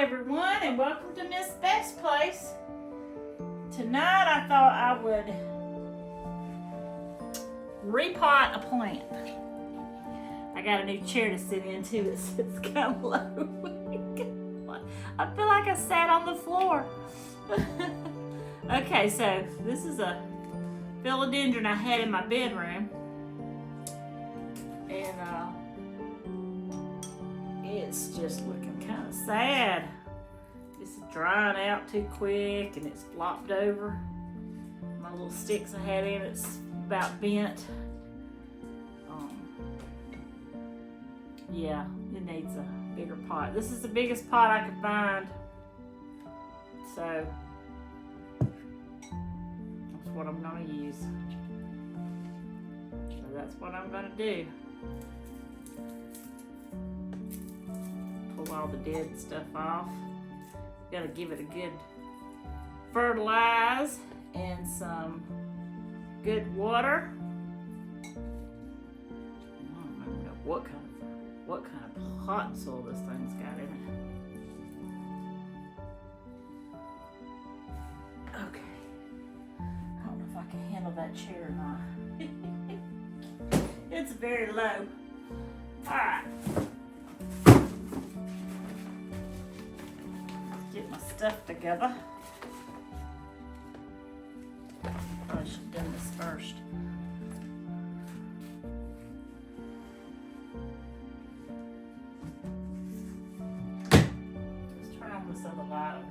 everyone, and welcome to Miss Beth's place. Tonight I thought I would repot a plant. I got a new chair to sit in too. It sits kind of low. I feel like I sat on the floor. Okay, so this is a philodendron I had in my bedroom. And it's just looking kind of sad. It's drying out too quick and it's flopped over. My little sticks I had in it's about bent. Yeah, it needs a bigger pot. This is the biggest pot I could find. So that's what I'm gonna use. So that's what I'm gonna do. Pull all the dead stuff off. Gotta give it a good fertilize and some good water. I don't know what kind of pot soil this thing's got in it. Okay. I don't know if I can handle that chair or not. It's very low. Alright. Get my stuff together. Probably should have done this first. Let's turn on this other light over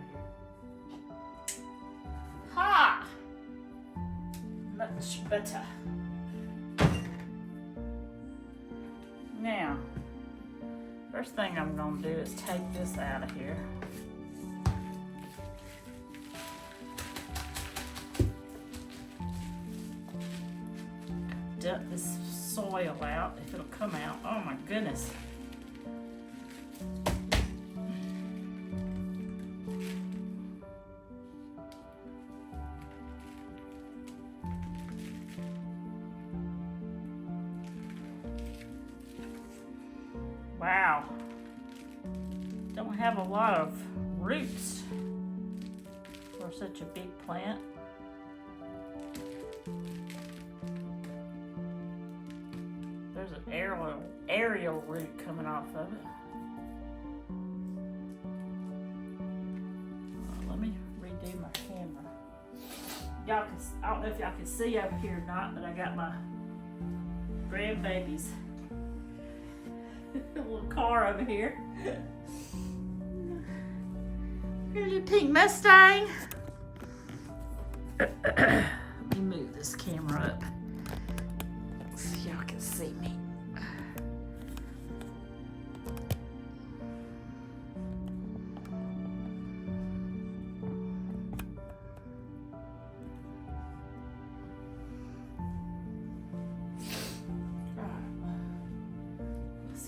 here. Ha! Much better. Now, first thing I'm going to do is take this out of here. Dump this soil out, if it'll come out. Oh my goodness. Wow. Don't have a lot of roots for such a big plant. There's an aerial root coming off of it. Let me redo my camera. Y'all can, I don't know if y'all can see over here or not, but I got my grandbabies. A little car over here. Here's your pink Mustang. Let me move this camera up so y'all can see me.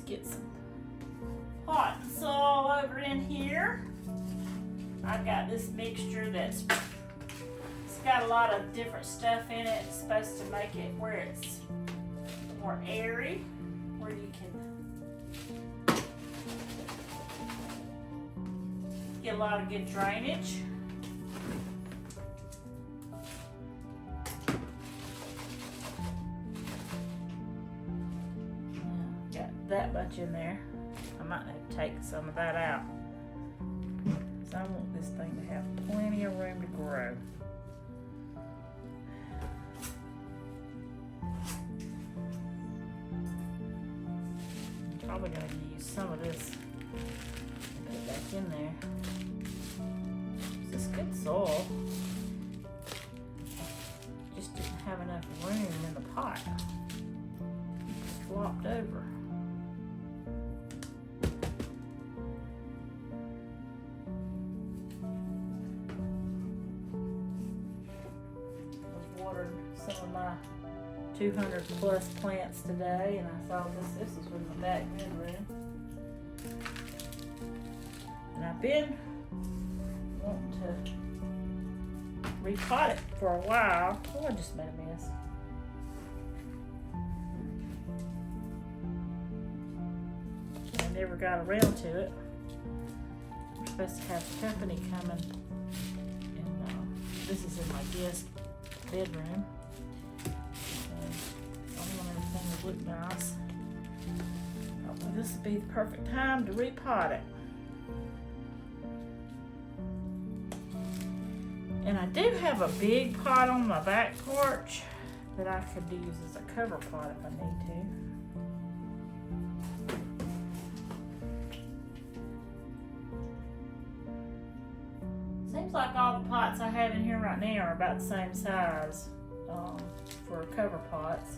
Get some hot soil over in here. I've got this mixture it's got a lot of different stuff in it. It's supposed to make it where it's more airy, where you can get a lot of good drainage. That much in there. I might have to take some of that out because I want this thing to have plenty of room to grow. I'm probably going to use some of this and put it back in there. This is good soil. Just didn't have enough room in the pot. It's flopped over. Some of my 200 plus plants today, and I saw this was from the back bedroom. And I've been wanting to repot it for a while. Oh, I just made a mess. I never got around to it. supposed to have company coming, and this is in my guest bedroom. I want everything to look nice. Hopefully this will be the perfect time to repot it. And I do have a big pot on my back porch that I could use as a cover pot if I need to. Seems like all the pots I have in here right now are about the same size for cover pots.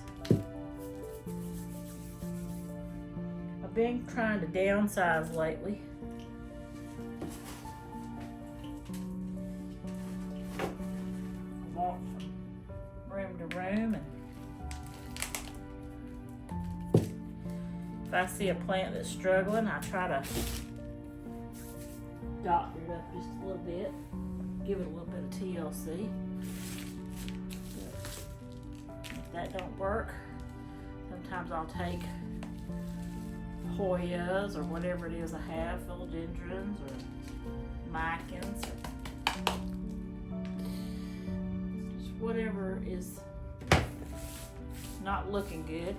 I've been trying to downsize lately. Walk from room to room, and if I see a plant that's struggling, I try to doctor it up just a little bit, give it a little bit of TLC. But if that don't work, sometimes I'll take Hoyas or whatever it is I have, philodendrons or micans, just whatever is not looking good.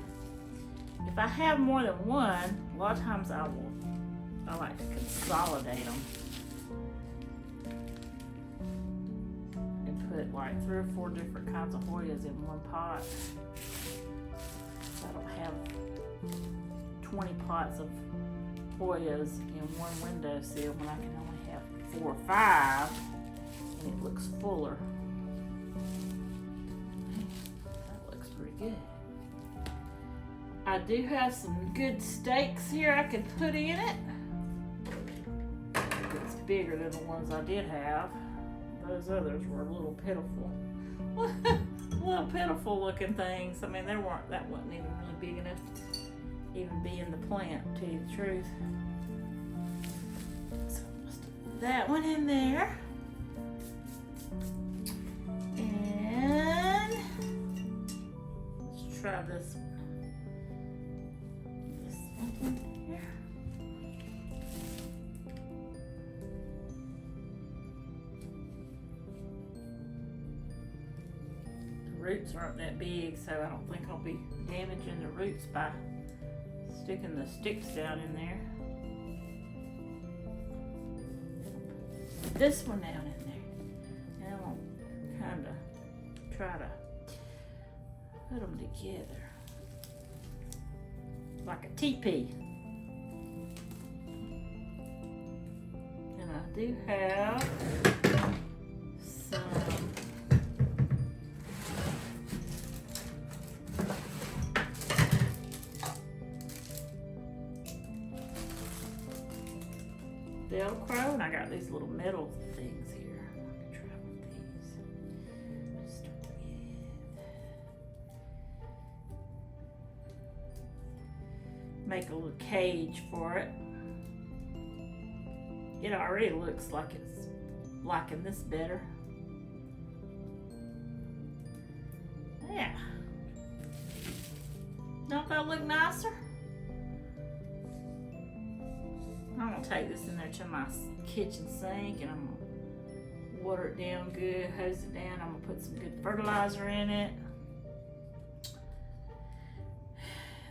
If I have more than one, a lot of times I like to consolidate them and put like 3 or 4 different kinds of Hoyas in one pot. So I don't have 20 pots of Hoyas in one windowsill when I can only have 4 or 5, and it looks fuller. That looks pretty good. I do have some good stakes here I could put in it. It's bigger than the ones I did have. Those others were a little pitiful. Little pitiful looking things. I mean, that wasn't even really big enough to even be in the plant, to tell you the truth. So let's do that one in there. And let's try this one. This one here. The roots aren't that big, so I don't think I'll be damaging the roots by sticking the sticks down in there. Put this one down in there. And I'll kind of try to put them together like a teepee. And I do have some Velcro, and I got these little metal things here. I can try with these. Start with, make a little cage for it. It already looks like it's liking this better. Yeah. Don't that look nicer? I'm gonna take this in there to my kitchen sink, and I'm gonna water it down good, hose it down. I'm gonna put some good fertilizer in it.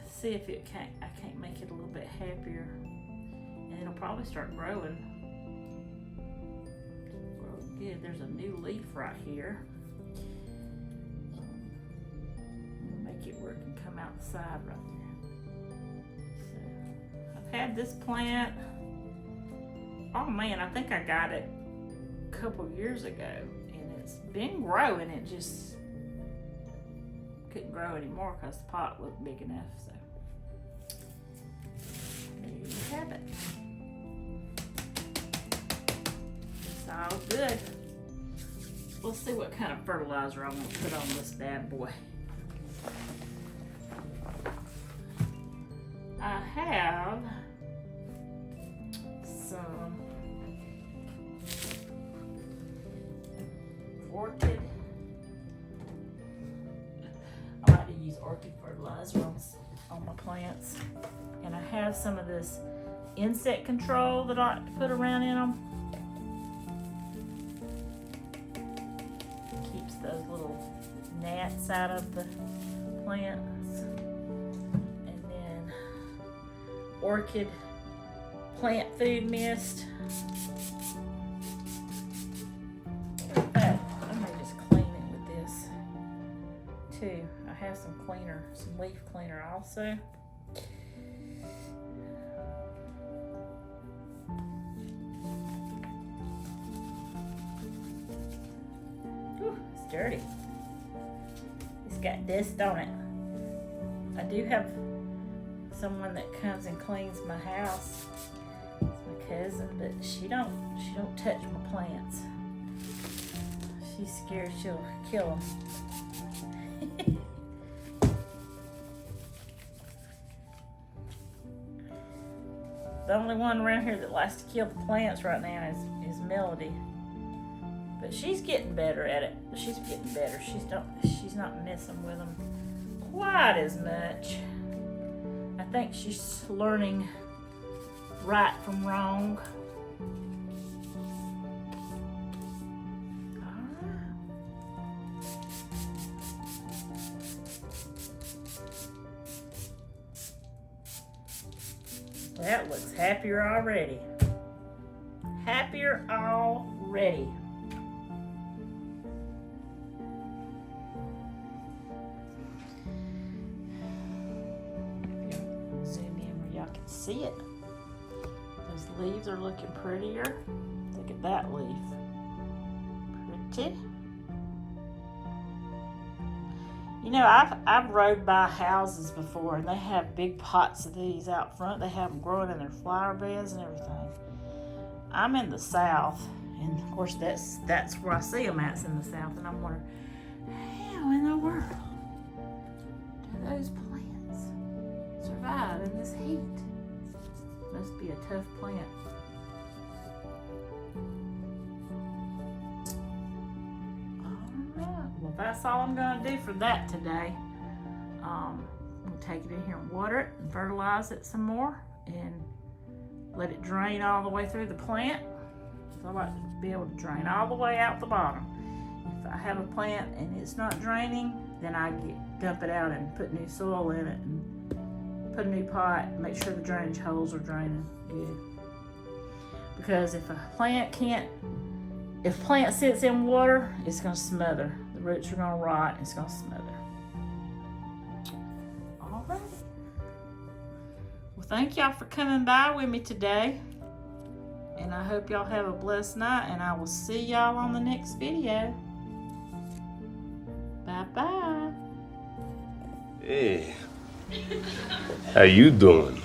See if I can't make it a little bit happier, and it'll probably start growing. Growing good. There's a new leaf right here. I'm gonna make it where it can come out the side right there. So I've had this plant. Oh man, I think I got it a couple years ago, and it's been growing. It just couldn't grow anymore because the pot wasn't big enough. So there you have it. It's all good. We'll see what kind of fertilizer I want to put on this bad boy. I have some orchid. I like to use orchid fertilizer on my plants, and I have some of this insect control that I like to put around in them. keeps those little gnats out of the plants. And then orchid plant food mist. I may just clean it with this too. I have some cleaner, some leaf cleaner also. Ooh, it's dirty. It's got dust on it. I do have someone that comes and cleans my house. It's my cousin, but she don't touch my plants. She's scared she'll kill them. The only one around here that likes to kill the plants right now is Melody. But she's getting better at it. She's getting better. She's not messing with them quite as much. I think she's learning right from wrong. That looks happier already. Happier already. Zoom in where y'all can see it. Those leaves are looking prettier. Look at that leaf. Pretty. You know, I've rode by houses before, and they have big pots of these out front. They have them growing in their flower beds and everything. I'm in the South, and of course that's where I see them at, it's in the South, and I'm wondering, how in the world do those plants survive in this heat? Must be a tough plant. Well, that's all I'm going to do for that today. I'm going to take it in here and water it and fertilize it some more and let it drain all the way through the plant. So I like to be able to drain all the way out the bottom. If I have a plant and it's not draining, then I dump it out and put new soil in it and put a new pot and make sure the drainage holes are draining good. Because if a plant sits in water, it's going to smother. The roots are going to rot and it's going to smother. All right. Well, thank y'all for coming by with me today. And I hope y'all have a blessed night, and I will see y'all on the next video. Bye-bye. Hey, how you doing?